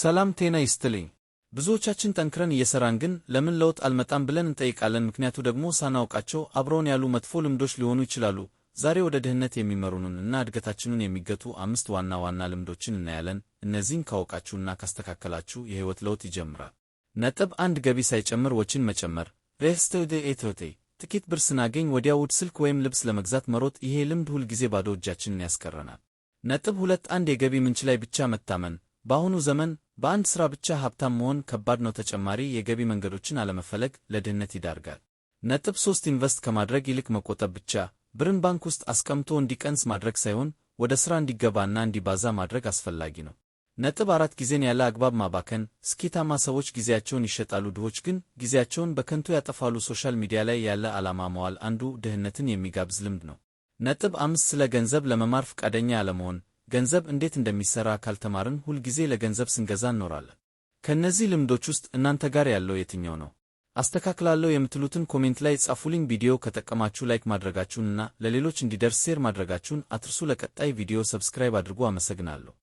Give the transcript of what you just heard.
ሰላም ጤና ይስጥልኝ። ብዙዎቻችን ጠንክረን እየሰራን ግን ለምን ለውጥ አልመጣም ብለን እንጠይቃለን። ምክንያቱ ደግሞ ሳናውቃቸው አብረውን ያሉ መጥፎ ልምዶች ሊሆኑ ይችላሉ። ዛሬ ወደ ድህነት የሚመሩንን እና እድገታችንን የሚገቱ 5 ዋና ዋና ልምዶችን እናያለን። እነዚህን ካወቃችሁና ካስተካከላችሁ የህይወት ለውጥ ይጀምራል። ነጥብ 1 ገቢ ሳይጨምር ወጪን መጨመር። ጥቂት ብር ስናገኝ ወዲያው ውድ ስልክ ወይም ልብስ ለመግዛት መሮጥ። ይሄ ልምድ ሁል ጊዜ ባዶ እጃችንን ያስቀረናል። ነጥብ 2 1 የገቢ ምንጭ ላይ ብቻ መታመን። በአሁኑ ዘመን በአንድ ሥራ ብቻ ሀብታም መሆን ከባድ ነው። ተጨማሪ የገቢ መንገዶችን አለመፈለግ ለድህነት ይዳርጋል። ነጥብ 3 ኢንቨስት ከማድረግ ይልቅ መቆጠብ ብቻ። ብርን ባንክ ውስጥ አስቀምጦ እንዲቀንስ ማድረግ ሳይሆን ወደ ሥራ እንዲገባና እንዲባዛ ማድረግ አስፈላጊ ነው። ነጥብ 4 ጊዜን ያለ አግባብ ማባከን። ስኬታማ ሰዎች ጊዜያቸውን ይሸጣሉ፣ ድሆች ግን ጊዜያቸውን በከንቱ ያጠፋሉ። ሶሻል ሚዲያ ላይ ያለ ዓላማ መዋል አንዱ ድህነትን የሚጋብዝ ልምድ ነው። ነጥብ 5 ስለ ገንዘብ ለመማር ፈቃደኛ አለመሆን። ገንዘብ እንዴት እንደሚሰራ ካልተማርን ሁል ጊዜ ለገንዘብ ስንገዛ እንኖራለን። ከእነዚህ ልምዶች ውስጥ እናንተ ጋር ያለው የትኛው ነው? አስተካክላለሁ የምትሉትን ኮሜንት ላይ ጻፉልኝ። ቪዲዮ ከጠቀማችሁ ላይክ ማድረጋችሁንና ለሌሎች እንዲደርስ ሼር ማድረጋችሁን አትርሱ። ለቀጣይ ቪዲዮ ሰብስክራይብ አድርጉ። አመሰግናለሁ።